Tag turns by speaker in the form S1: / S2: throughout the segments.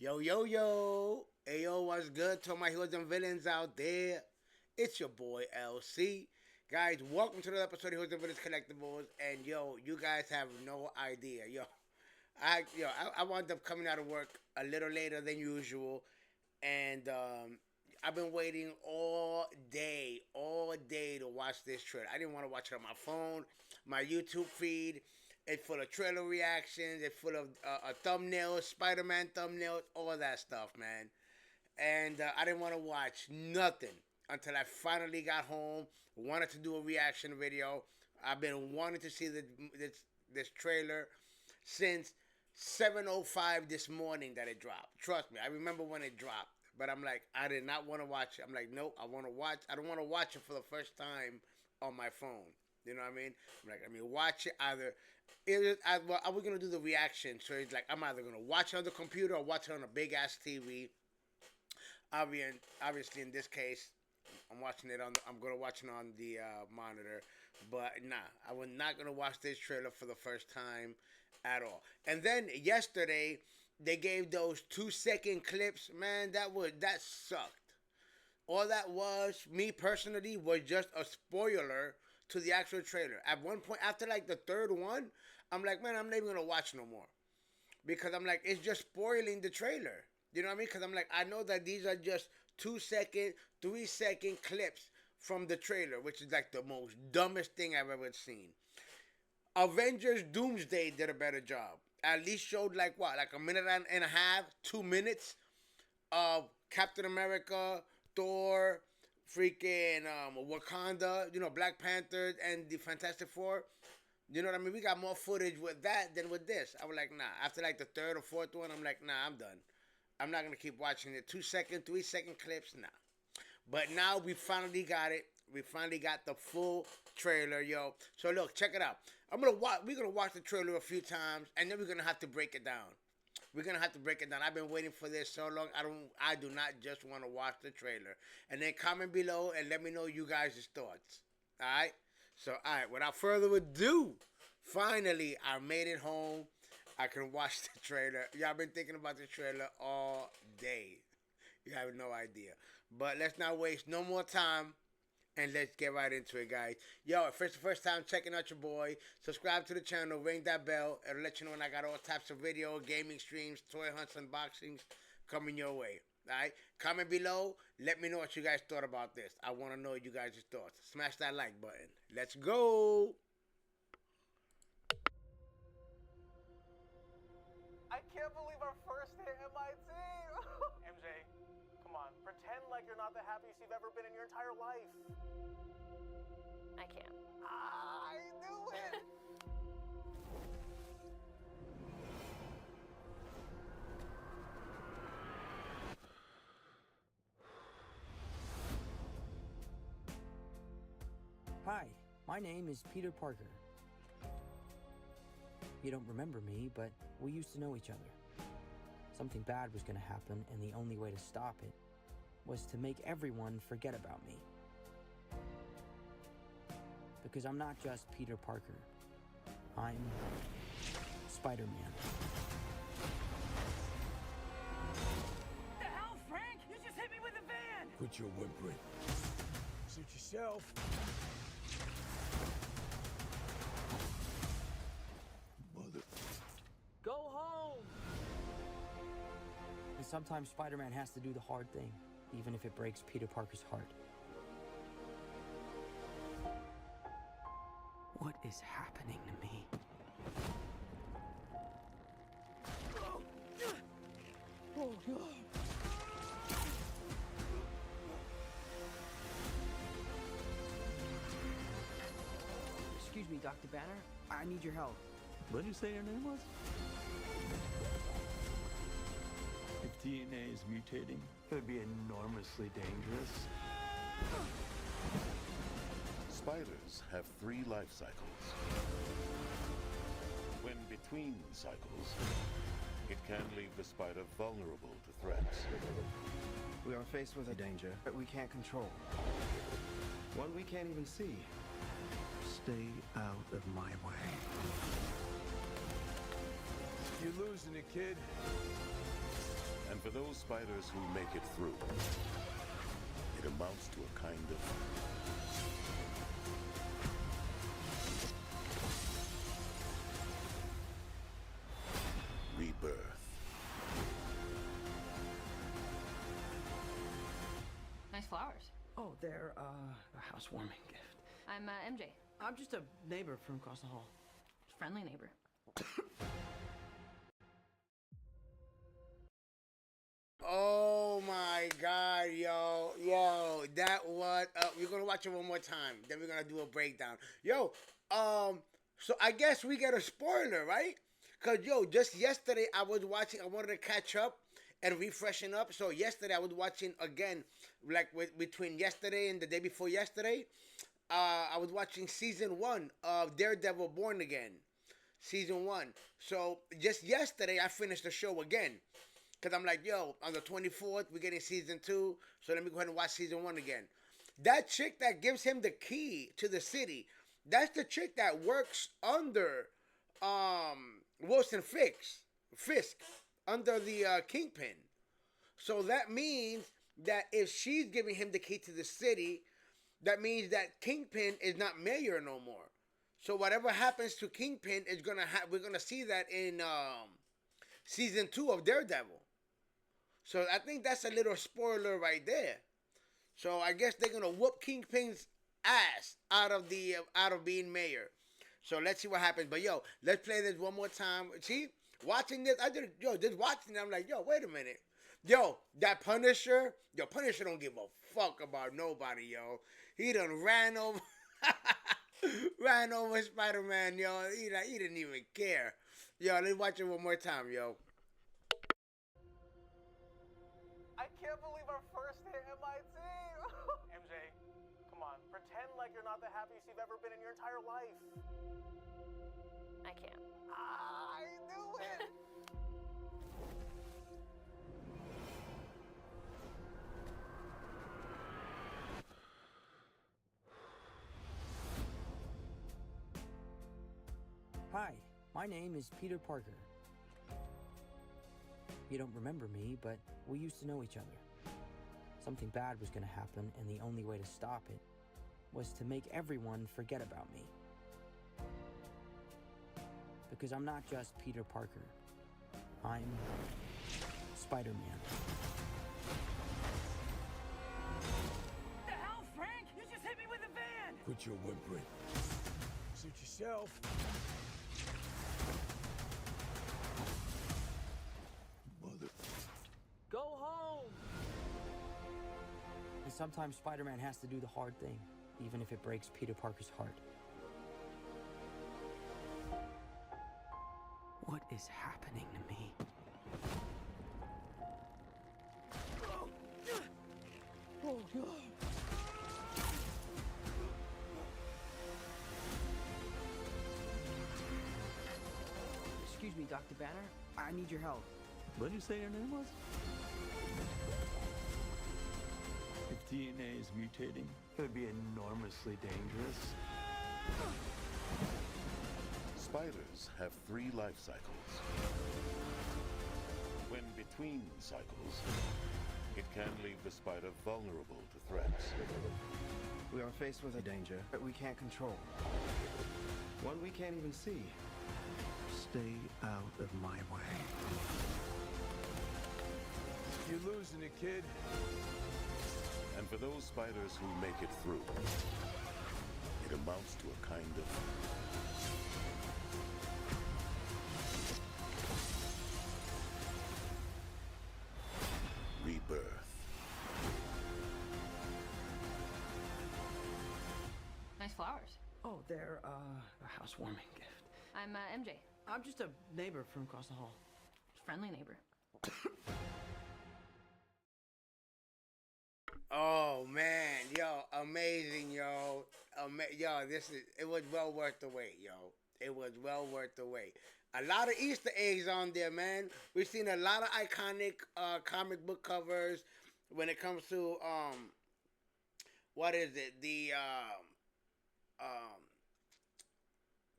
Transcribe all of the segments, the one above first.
S1: Yo, yo, yo. Hey, yo, what's good to my heroes and villains out there? It's your boy LC. Guys, welcome to another episode of Heroes and Villains Collectibles. And yo, you guys have no idea. I wound up coming out of work a little later than usual. And I've been waiting all day to watch this trailer. I didn't want to watch it on my phone, my YouTube feed. It's full of trailer reactions. It's full of thumbnails, Spider-Man thumbnails, all that stuff, man. And I didn't want to watch nothing until I finally got home. Wanted to do a reaction video. I've been wanting to see this trailer since 7:05 this morning that it dropped. Trust me, I remember when it dropped. But I'm like, I did not want to watch it. I'm like, nope, I want to watch. I don't want to watch it for the first time on my phone. You know what I mean? I'm like, watch it either. Well, I was gonna do the reaction, so it's like I'm either gonna watch it on the computer or watch it on a big ass TV. Obviously, in this case, I'm watching it on. I'm gonna watch it on the monitor, but nah, I was not gonna watch this trailer for the first time at all. And then yesterday, they gave those 2-second clips. Man, that sucked. All that was, me personally, was just a spoiler to the actual trailer. At one point, after like the third one, I'm like, man, I'm not even gonna watch no more because I'm like, it's just spoiling the trailer. You know what I mean? Because I'm like, I know that these are just 2-second, 3-second clips from the trailer, which is like the most dumbest thing I've ever seen. Avengers Doomsday did a better job. At least showed like what, like a minute and a half, 2 minutes of Captain America, Thor, freaking Wakanda, Black Panther and the Fantastic Four. You know what I mean? We got more footage with that than with this. I was like, nah. After like the third or fourth one, I'm like, nah, I'm done. I'm not gonna keep watching it. 2-second, 3-second clips, nah. But now we finally got it. We finally got the full trailer, yo. So look, check it out. We're gonna watch the trailer a few times, and then we're gonna have to break it down. We're gonna have to break it down. I've been waiting for this so long. I do not just want to watch the trailer. And then comment below and let me know you guys' thoughts. All right. So all right. Without further ado, finally I made it home. I can watch the trailer. Y'all been thinking about the trailer all day. You have no idea. But let's not waste no more time. And let's get right into it, guys. Yo, if it's the first time checking out your boy, subscribe to the channel, ring that bell. It'll let you know when I got all types of video, gaming streams, toy hunts, unboxings coming your way. Alright? Comment below. Let me know what you guys thought about this. I want to know you guys' thoughts. Smash that like button. Let's go!
S2: I can't believe our first hit MIT! MJ, come on. Pretend like you're not the happiest you've ever been in your entire life.
S3: I can't.
S2: I knew it!
S4: Hi, my name is Peter Parker. You don't remember me, but we used to know each other. Something bad was going to happen, and the only way to stop it was to make everyone forget about me. Because I'm not just Peter Parker. I'm Spider-Man.
S5: The hell, Frank? You just hit me with a van!
S6: Quit your whimpering. Suit yourself. Mother.
S4: Go home! And sometimes Spider-Man has to do the hard thing, even if it breaks Peter Parker's heart. What is happening to me? Oh, God. Excuse me, Dr. Banner. I need your help.
S6: What did you say your name was? If DNA is mutating, it would be enormously dangerous.
S7: Spiders have 3 life cycles. When between cycles, it can leave the spider vulnerable to threats.
S8: We are faced with a danger that we can't control. One we can't even see. Stay out of my way.
S6: You're losing it, kid.
S7: And for those spiders who make it through, it amounts to a kind of rebirth.
S3: Nice flowers.
S4: Oh, they're a housewarming gift.
S3: I'm MJ.
S4: I'm just a neighbor from across the hall.
S3: Friendly neighbor.
S1: Oh my God, yo, that was. We're gonna watch it one more time. Then we're gonna do a breakdown. Yo, so I guess we get a spoiler, right? Cause yo, just yesterday I was watching. I wanted to catch up and refreshing up. So yesterday I was watching again, like between yesterday and the day before yesterday. I was watching season 1 of Daredevil Born Again, season 1. So just yesterday I finished the show again. Because I'm like, yo, on the 24th, we're getting season 2. So let me go ahead and watch season 1 again. That chick that gives him the key to the city, that's the chick that works under Wilson Fisk, under the Kingpin. So that means that if she's giving him the key to the city, that means that Kingpin is not mayor no more. So whatever happens to Kingpin is we're gonna see that in season 2 of Daredevil. So I think that's a little spoiler right there. So I guess they're gonna whoop Kingpin's ass out of being mayor. So let's see what happens. But yo, let's play this one more time. See, watching this, just watching it, I'm like, yo, wait a minute. Yo, that Punisher don't give a fuck about nobody, yo. He done ran over Spider-Man, yo. He didn't even care. Yo, let's watch it one more time, yo.
S2: I can't believe our first hit MIT. MJ, come on. Pretend like you're not the happiest you've ever been in your entire life.
S3: I can't.
S2: I knew it.
S4: Hi, my name is Peter Parker. You don't remember me, but we used to know each other. Something bad was going to happen, and the only way to stop it was to make everyone forget about me. Because I'm not just Peter Parker. I'm Spider-Man.
S5: The hell, Frank? You just hit me with a van!
S6: Quit your whimpering. Suit yourself. Mother.
S4: Go home! And sometimes Spider-Man has to do the hard thing, even if it breaks Peter Parker's heart. What is happening to me? Excuse me, Dr. Banner. I need your help.
S6: What did you say your name was? If DNA is mutating, it would be enormously dangerous.
S7: Spiders have 3 life cycles. When between cycles, it can leave the spider vulnerable to threats.
S8: We are faced with a danger that we can't control. One we can't even see. Stay out of my way.
S6: You're losing it, kid.
S7: And for those spiders who make it through, it amounts to a kind of rebirth.
S3: Nice flowers.
S4: Oh, they're a housewarming gift.
S3: I'm MJ.
S4: I'm just a neighbor from across the hall.
S3: Friendly neighbor.
S1: Oh man, yo, amazing, yo, yo, it was well worth the wait, yo. It was well worth the wait. A lot of Easter eggs on there, man. We've seen a lot of iconic comic book covers when it comes to what is it?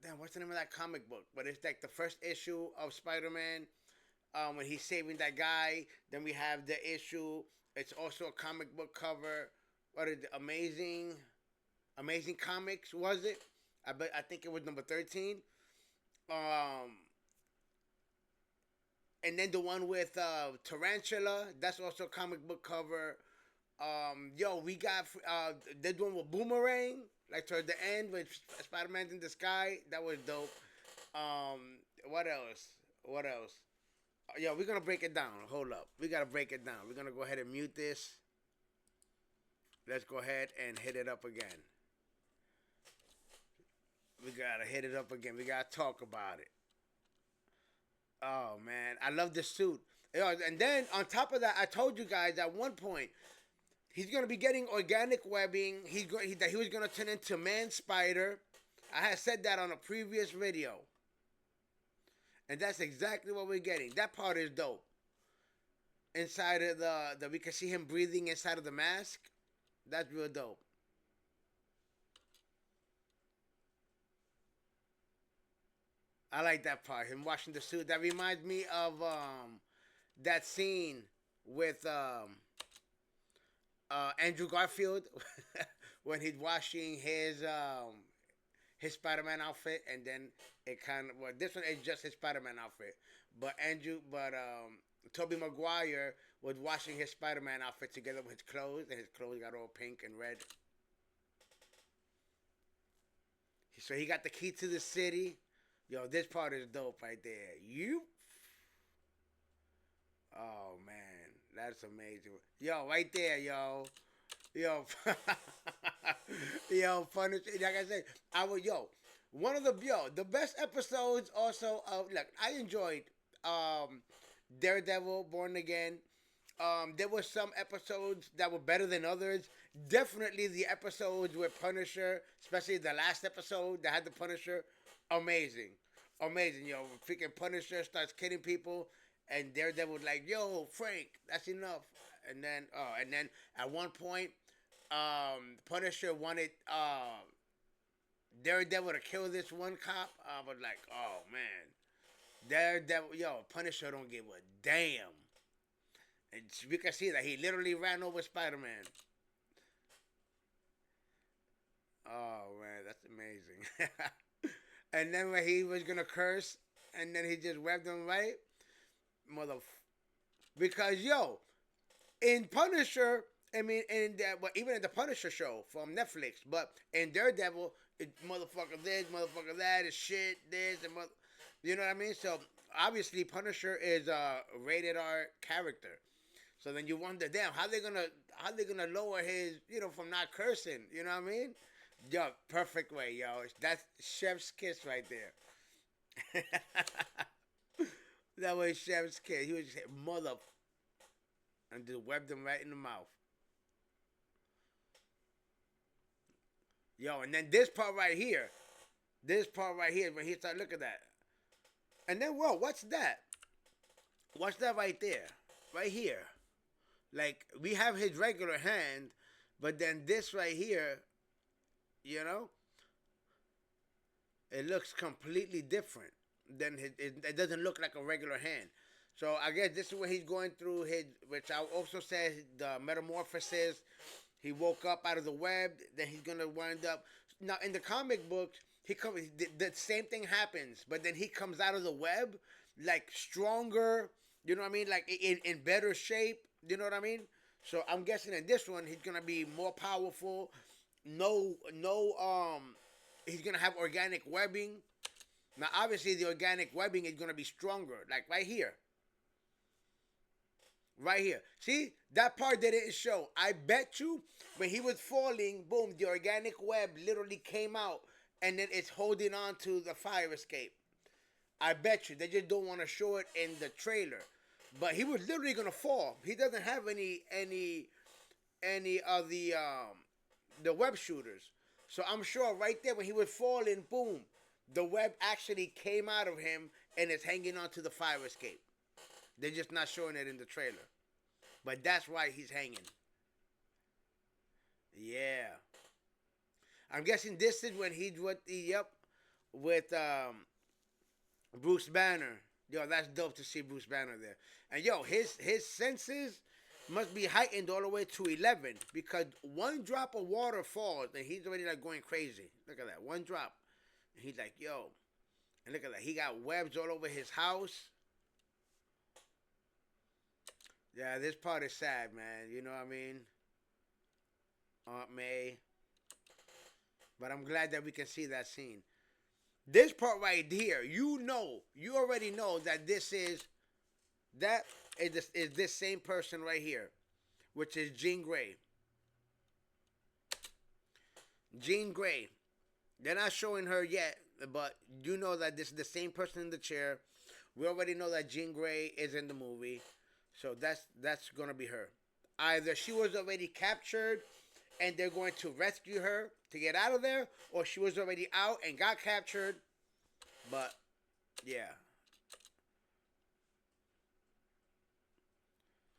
S1: Damn, what's the name of that comic book? But it's like the first issue of Spider-Man. when he's saving that guy. Then we have the issue. It's also a comic book cover. What is it? Amazing Comics, was it? I think it was number 13. Um, and then the one with Tarantula, that's also a comic book cover. We got this one with Boomerang, like toward the end with Spider-Man in the sky. That was dope. What else? What else? We're gonna break it down. Hold up, we gotta break it down. We're gonna go ahead and mute this. Let's go ahead and hit it up again. We gotta hit it up again. We gotta talk about it. Oh man, I love the suit. And then on top of that, I told you guys at one point he's gonna be getting organic webbing. That he was gonna turn into Man Spider. I had said that on a previous video, and that's exactly what we're getting. That part is dope. Inside of the we can see him breathing inside of the mask. That's real dope. I like that part. Him washing the suit. That reminds me of that scene with Andrew Garfield when he's washing his Spider-Man outfit, and then it kind of this one is just his Spider-Man outfit, but Tobey Maguire was washing his Spider-Man outfit together with his clothes, and his clothes got all pink and red. So he got the key to the city. Yo, this part is dope right there. Oh man, that's amazing. Yo, right there, yo, Punisher. Like I said, one of the best episodes. Also, look, I enjoyed Daredevil, Born Again. There were some episodes that were better than others. Definitely the episodes with Punisher, especially the last episode that had the Punisher, amazing. Yo. Freaking Punisher starts killing people, and Daredevil was like, yo, Frank, that's enough. And then at one point, Punisher wanted Daredevil to kill this one cop. I was like, oh man, Daredevil, Punisher don't give a damn. And we can see that he literally ran over Spider-Man. Oh man, that's amazing. And then when he was gonna curse, and then he just webbed him right, because in Punisher, I mean, even in the Punisher show from Netflix, but in Daredevil, motherfucker this, motherfucker that, is shit this, and you know what I mean? So obviously Punisher is a rated R character. So then you wonder, damn, how they gonna lower his, from not cursing? You know what I mean? Yo, perfect way, yo. That's chef's kiss right there. That was chef's kiss. He was just mother, and just webbed him right in the mouth. Yo, and then this part right here, when he started looking at that, and then what's that? What's that right there, right here? Like, we have his regular hand, but then this right here, it looks completely different. Then it doesn't look like a regular hand. So I guess this is what he's going through which I also said the metamorphosis. He woke up out of the web, then he's gonna wind up. Now in the comic books, the same thing happens, but then he comes out of the web like stronger. You know what I mean? Like in better shape. You know what I mean? So I'm guessing in this one he's gonna be more powerful. He's gonna have organic webbing. Now obviously the organic webbing is gonna be stronger. Like right here. Right here. See? That part they didn't show. I bet you when he was falling, boom, the organic web literally came out, and then it's holding on to the fire escape. I bet you. They just don't want to show it in the trailer. But he was literally gonna fall. He doesn't have any of the web shooters. So I'm sure right there when he was falling, boom, the web actually came out of him and it's hanging onto the fire escape. They're just not showing it in the trailer. But that's why he's hanging. Yeah. I'm guessing this is when he's with Bruce Banner. Yo, that's dope to see Bruce Banner there. And yo, his senses must be heightened all the way to 11 because one drop of water falls and he's already like going crazy. Look at that, one drop, and he's like, yo, and look at that, he got webs all over his house. Yeah, this part is sad, man. You know what I mean? Aunt May. But I'm glad that we can see that scene. This part right here, you already know that this is this same person right here, which is Jean Grey. Jean Grey. They're not showing her yet, but you know that this is the same person in the chair. We already know that Jean Grey is in the movie, so that's gonna be her. Either she was already captured and they're going to rescue her to get out of there, or she was already out and got captured. But yeah.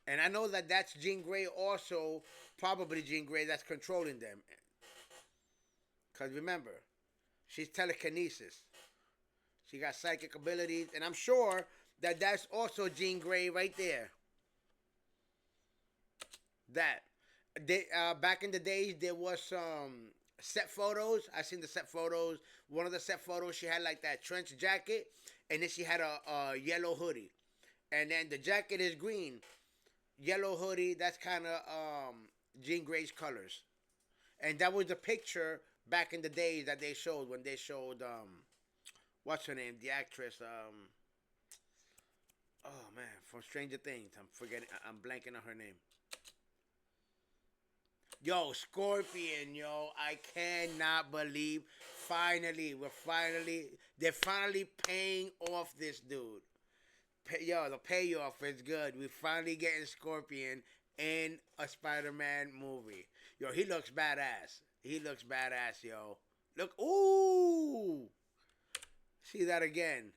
S1: And I know that that's Jean Grey also, probably Jean Grey that's controlling them. Because remember, she's telekinesis. She got psychic abilities. And I'm sure that that's also Jean Grey right there. That. Back in the days, there was some set photos. I seen the set photos. One of the set photos, she had like that trench jacket. And then she had a yellow hoodie. And then the jacket is green. Yellow hoodie, that's kind of Jean Grey's colors. And that was the picture back in the days that they showed when they showed what's her name, the actress, oh man, from Stranger Things. I'm blanking on her name. Yo, Scorpion, yo, I cannot believe they're finally paying off this dude. Yo, the payoff is good. We're finally getting Scorpion in a Spider-Man movie. Yo, he looks badass. Yo. Look, ooh. See that again.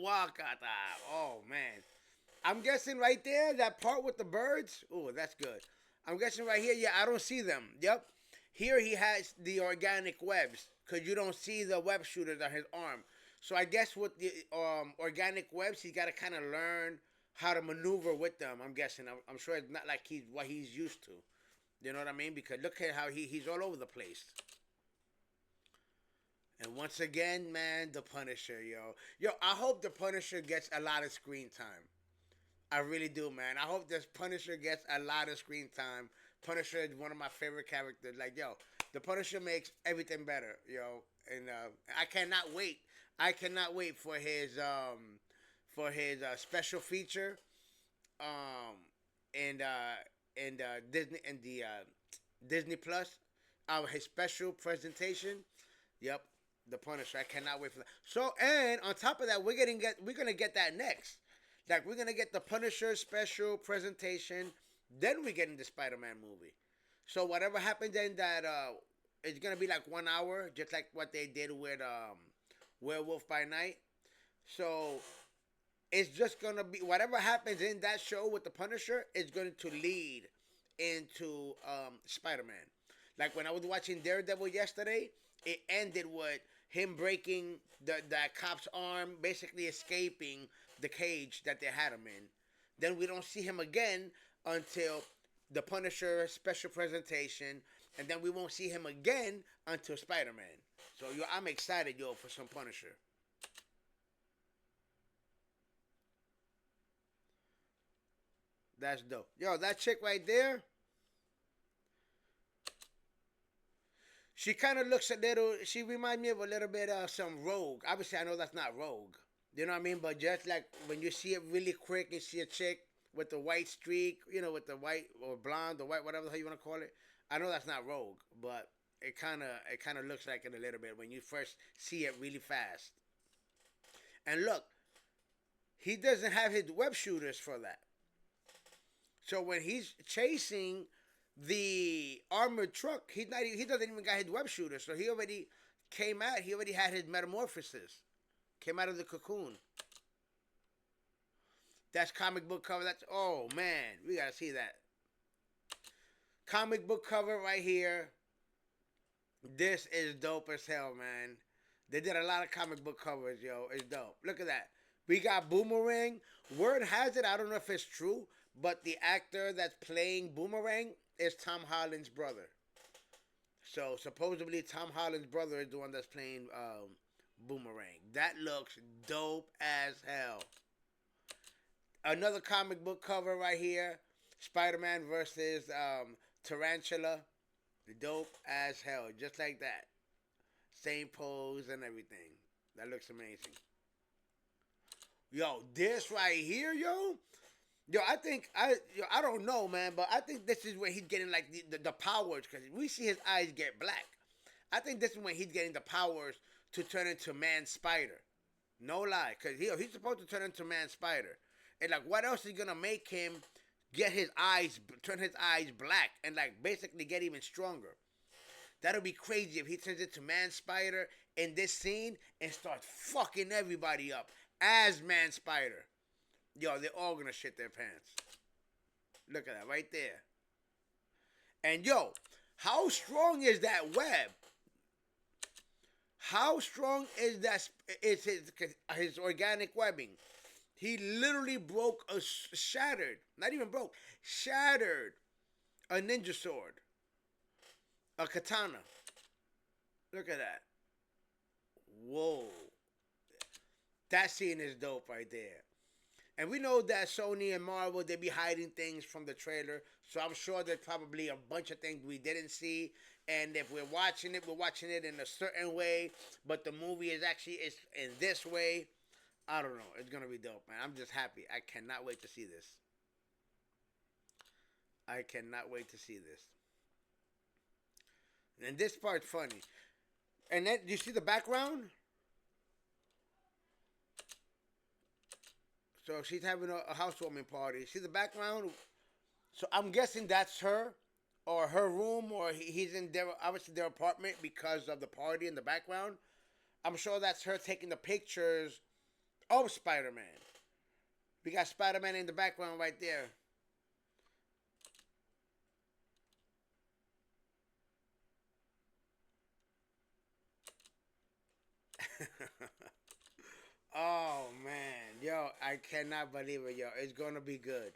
S1: Wakata. Oh, man. I'm guessing right there, that part with the birds. Ooh, that's good. I'm guessing right here, yeah, I don't see them. Yep. Here he has the organic webs because you don't see the web shooters on his arm. So I guess with the organic webs, he's got to kind of learn how to maneuver with them. I'm guessing. I'm sure it's not like what he's used to. You know what I mean? Because look at how he's all over the place. And once again, man, the Punisher, yo. Yo, I hope the Punisher gets a lot of screen time. I really do, man. I hope this Punisher gets a lot of screen time. Punisher is one of my favorite characters. Like, yo, the Punisher makes everything better, yo. And I cannot wait. For his special feature, and Disney and the Disney Plus, his special presentation. Yep, the Punisher. I cannot wait for that. So, and on top of that, we're gonna get that next. Like, we're gonna get the Punisher special presentation. Then we get in the Spider-Man movie. So whatever happens in that, it's gonna be like 1 hour, just like what they did with Werewolf by Night. So it's just gonna be whatever happens in that show with the Punisher is going to lead into Spider-Man. Like when I was watching Daredevil yesterday, it ended with him breaking that cop's arm, basically escaping the cage that they had him in. Then we don't see him again until the Punisher special presentation, and then we won't see him again until Spider-Man. So yo, I'm excited, yo, for some Punisher. That's dope. Yo, that chick right there, she kind of looks a little, she reminds me of a little bit of some Rogue. Obviously, I know that's not Rogue. You know what I mean? But just like when you see it really quick, you see a chick with the white streak, you know, with the white or blonde or white, whatever the hell you want to call it. I know that's not Rogue, but it kind of looks like it a little bit when you first see it really fast. And look, he doesn't have his web shooters for that. So when he's chasing the armored truck, he doesn't even got his web shooter. So he already came out. He already had his metamorphosis. Came out of the cocoon. That's comic book cover. That's, oh man, we gotta see that. Comic book cover right here. This is dope as hell, man. They did a lot of comic book covers, yo. It's dope. Look at that. We got Boomerang. Word has it, I don't know if it's true, but the actor that's playing Boomerang is Tom Holland's brother. So supposedly Tom Holland's brother is the one that's playing Boomerang. That looks dope as hell. Another comic book cover right here. Spider-Man versus Tarantula. Dope as hell. Just like that. Same pose and everything. That looks amazing. Yo, this right here, yo. I don't know, man, but I think this is when he's getting like the powers, because we see his eyes get black. I think this is when he's getting the powers to turn into Man Spider. No lie, because he's supposed to turn into Man Spider. And like, what else is gonna make him turn his eyes black and like basically get even stronger? That'll be crazy if he turns into Man Spider in this scene and starts fucking everybody up as Man Spider. Yo, they're all gonna shit their pants. Look at that right there. And yo, how strong is that web? How strong is that? Is his organic webbing? He literally shattered a ninja sword, a katana. Look at that. Whoa. That scene is dope right there. And we know that Sony and Marvel, they be hiding things from the trailer. So I'm sure there's probably a bunch of things we didn't see. And if we're watching it in a certain way. But the movie is in this way. I don't know. It's going to be dope, man. I'm just happy. I cannot wait to see this. I cannot wait to see this. And this part's funny. And then, do you see the background? So she's having a housewarming party. See the background? So I'm guessing that's her, or her room, or he's in their apartment because of the party in the background. I'm sure that's her taking the pictures of Spider-Man. We got Spider-Man in the background right there. Oh man, yo, I cannot believe it, yo. It's gonna be good.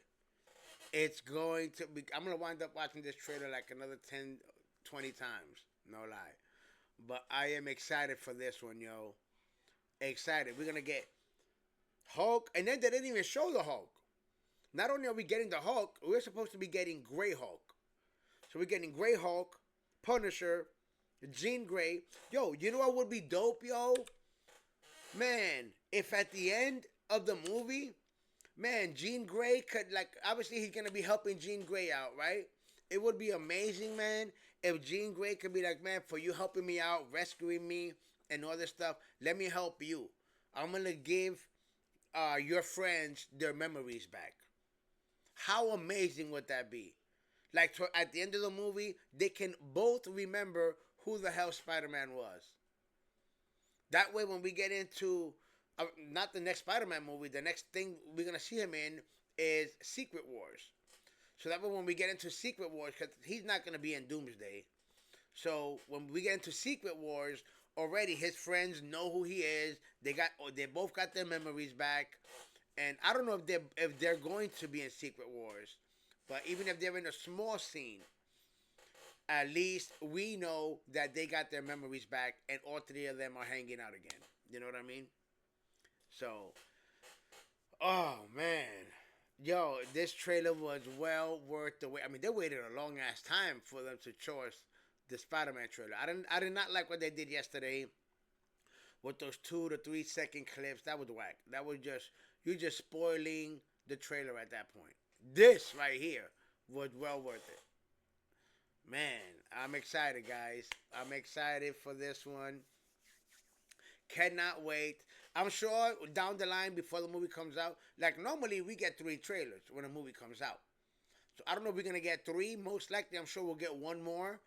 S1: It's going to be. I'm gonna wind up watching this trailer like another 10, 20 times. No lie. But I am excited for this one, yo. Excited. We're gonna get Hulk, and then they didn't even show the Hulk. Not only are we getting the Hulk, we're supposed to be getting Grey Hulk. So we're getting Grey Hulk, Punisher, Jean Grey. Yo, you know what would be dope, yo? Man, if at the end of the movie, man, Jean Grey could, like, obviously he's going to be helping Jean Grey out, right? It would be amazing, man, if Jean Grey could be like, man, for you helping me out, rescuing me, and all this stuff, let me help you. I'm going to give your friends their memories back. How amazing would that be? Like, at the end of the movie, they can both remember who the hell Spider-Man was. That way, when we get into, not the next Spider-Man movie, the next thing we're going to see him in is Secret Wars. So that way, when we get into Secret Wars, because he's not going to be in Doomsday. So when we get into Secret Wars, already his friends know who he is. They both got their memories back. And I don't know if they're going to be in Secret Wars. But even if they're in a small scene, at least we know that they got their memories back and all three of them are hanging out again. You know what I mean? So, oh man. Yo, this trailer was well worth the wait. I mean, they waited a long ass time for them to show us the Spider-Man trailer. I did not like what they did yesterday with those 2 to 3 second clips. That was whack. That was you're just spoiling the trailer at that point. This right here was well worth it. Man, I'm excited, guys. I'm excited for this one. Cannot wait. I'm sure down the line before the movie comes out, like normally we get 3 trailers when a movie comes out. So I don't know if we're going to get 3. Most likely, I'm sure we'll get one more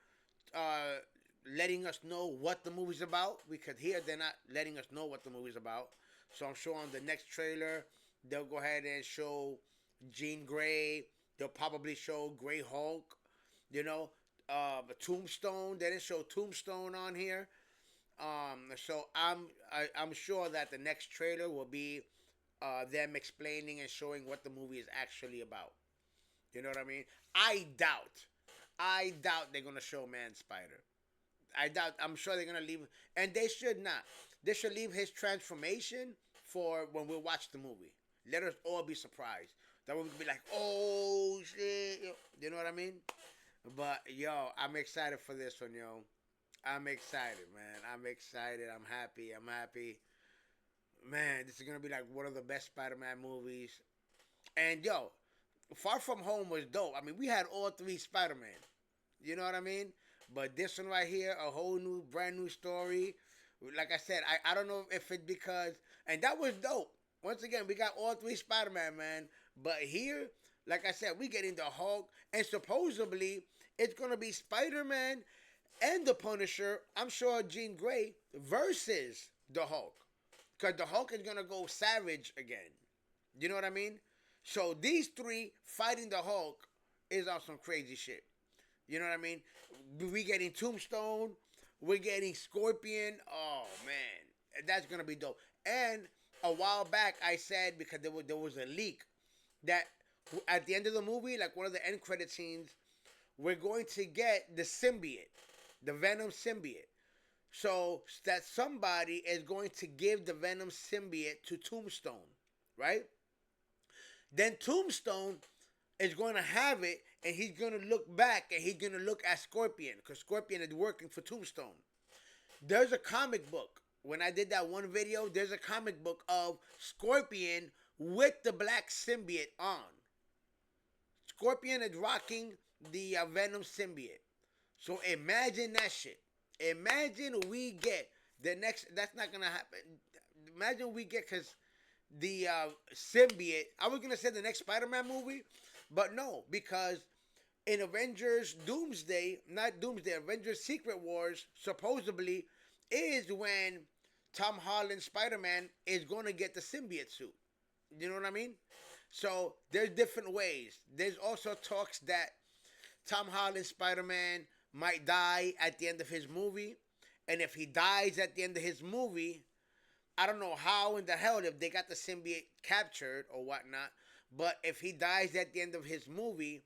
S1: letting us know what the movie's about. Because here they're not letting us know what the movie's about. So I'm sure on the next trailer, they'll go ahead and show Jean Grey. They'll probably show Grey Hulk. You know, Tombstone. They didn't show Tombstone on here. So I'm sure that the next trailer will be them explaining and showing what the movie is actually about. You know what I mean? I doubt they're gonna show Man Spider. I doubt. I'm sure they're gonna leave, and they should not. They should leave his transformation for when we watch the movie. Let us all be surprised. That way we can be like, oh shit, you know what I mean? But yo, I'm excited for this one, yo. I'm excited, man. I'm excited. I'm happy. I'm happy. Man, this is gonna be like one of the best Spider-Man movies. And yo, Far From Home was dope. I mean, we had all three Spider-Man. You know what I mean? But this one right here, a whole new, brand new story. Like I said, I don't know if it's because, and that was dope. Once again, we got all three Spider-Man, man. But here, like I said, we getting the Hulk, and supposedly it's gonna be Spider-Man and the Punisher. I'm sure Jean Grey versus the Hulk, because the Hulk is gonna go savage again. You know what I mean? So these three fighting the Hulk is on some crazy shit. You know what I mean? We getting Tombstone. We're getting Scorpion. Oh, man. That's going to be dope. And a while back, I said, because there was a leak, that at the end of the movie, like one of the end credit scenes, we're going to get the symbiote, the Venom symbiote. So that somebody is going to give the Venom symbiote to Tombstone, right? Then Tombstone is going to have it, and he's going to look back, and he's going to look at Scorpion, because Scorpion is working for Tombstone. There's a comic book. When I did that one video, there's a comic book of Scorpion with the black symbiote on. Scorpion is rocking the Venom symbiote. So imagine that shit. Imagine we get the next, that's not going to happen. Imagine we get, because the symbiote, I was going to say the next Spider-Man movie, but no, because in Avengers Avengers Secret Wars, supposedly, is when Tom Holland's Spider-Man is going to get the symbiote suit. You know what I mean? So there's different ways. There's also talks that Tom Holland's Spider-Man might die at the end of his movie. And if he dies at the end of his movie, I don't know how in the hell if they got the symbiote captured or whatnot. But if he dies at the end of his movie,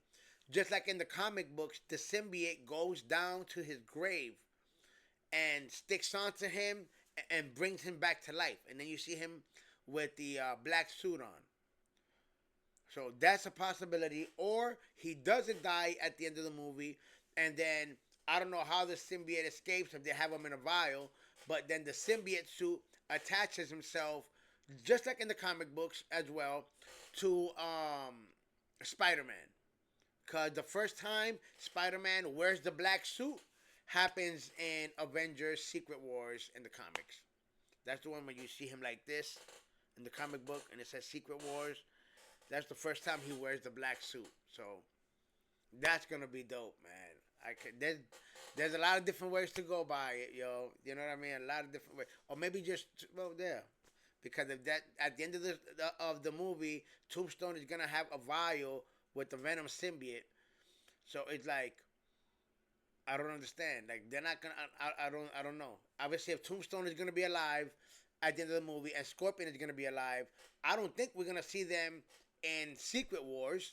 S1: just like in the comic books, the symbiote goes down to his grave and sticks onto him and brings him back to life. And then you see him with the black suit on. So that's a possibility. Or he doesn't die at the end of the movie, and then I don't know how the symbiote escapes if they have him in a vial, but then the symbiote suit attaches himself, just like in the comic books as well, to Spider-Man. Because the first time Spider-Man wears the black suit happens in Avengers Secret Wars in the comics. That's the one where you see him like this in the comic book and it says Secret Wars. That's the first time he wears the black suit. So that's going to be dope, man. There's a lot of different ways to go by it, yo. You know what I mean? A lot of different ways. Or maybe just, well, there. Because if that, at the end of the movie, Tombstone is going to have a vial with the Venom symbiote. So it's like, I don't understand. Like, they're not going to, I don't know. Obviously, if Tombstone is going to be alive at the end of the movie and Scorpion is going to be alive, I don't think we're going to see them in Secret Wars.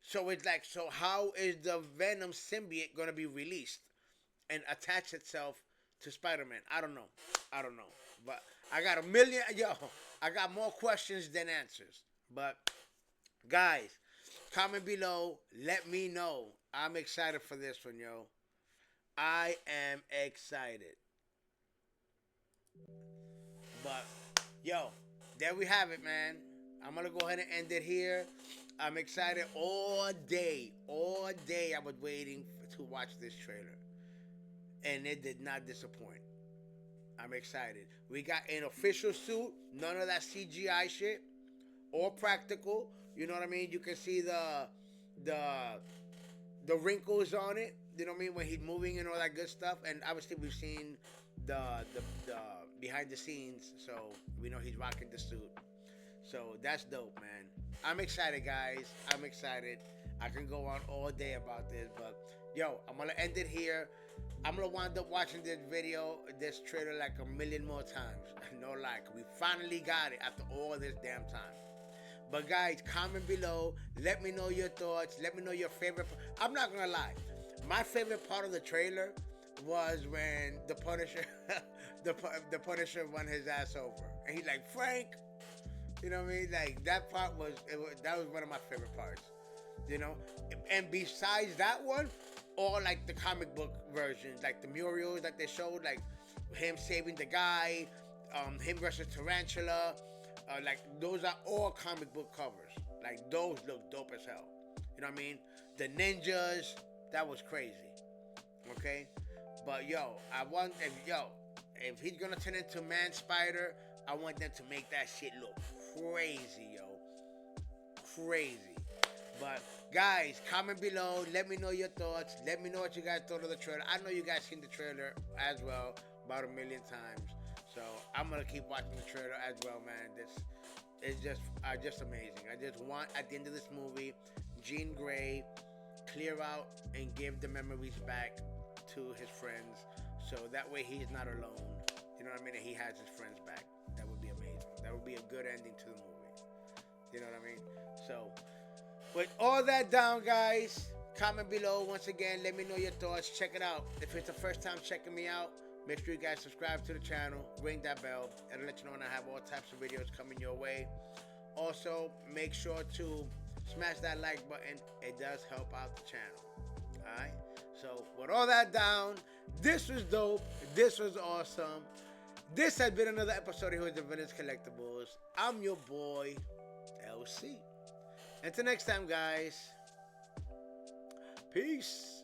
S1: So it's like, so how is the Venom symbiote going to be released and attach itself to Spider-Man? I don't know. But I got I got more questions than answers. But guys, comment below. Let me know. I'm excited for this one, yo. I am excited. But, yo, there we have it, man. I'm going to go ahead and end it here. I'm excited all day. All day I was waiting to watch this trailer. And it did not disappoint. I'm excited. We got an official suit. None of that CGI shit. All practical. You know what I mean? You can see the wrinkles on it. You know what I mean? When he's moving and all that good stuff. And obviously we've seen the behind the scenes. So we know he's rocking the suit. So that's dope, man. I'm excited, guys. I'm excited. I can go on all day about this. But, yo, I'm going to end it here. I'm gonna wind up watching this trailer like a million more times. No lie, we finally got it after all this damn time. But guys, comment below. Let me know your thoughts. Let me know your favorite. I'm not gonna lie. My favorite part of the trailer was when the Punisher, the Punisher won his ass over, and he's like, Frank. You know what I mean? Like that part that was one of my favorite parts. You know, and besides that one, all like the comic book versions, like the murals that they showed, like him saving the guy, him versus Tarantula, like those are all comic book covers. Like those look dope as hell. You know what I mean? The ninjas, that was crazy. Okay, but if he's gonna turn into Man Spider, I want them to make that shit look crazy, yo. Crazy. But guys, comment below. Let me know your thoughts. Let me know what you guys thought of the trailer. I know you guys seen the trailer as well about 1,000,000 times. So I'm gonna keep watching the trailer as well, man. This is just amazing. I just want at the end of this movie, Jean Grey clear out and give the memories back to his friends, so that way he's not alone. You know what I mean? And he has his friends back. That would be amazing. That would be a good ending to the movie. You know what I mean? So, with all that down, guys, comment below. Once again, let me know your thoughts. Check it out. If it's the first time checking me out, make sure you guys subscribe to the channel. Ring that bell. It'll let you know when I have all types of videos coming your way. Also, make sure to smash that like button. It does help out the channel. Alright? So, with all that down, this was dope. This was awesome. This has been another episode of Heroes and Villains Collectibles. I'm your boy, LC. Until next time, guys. Peace.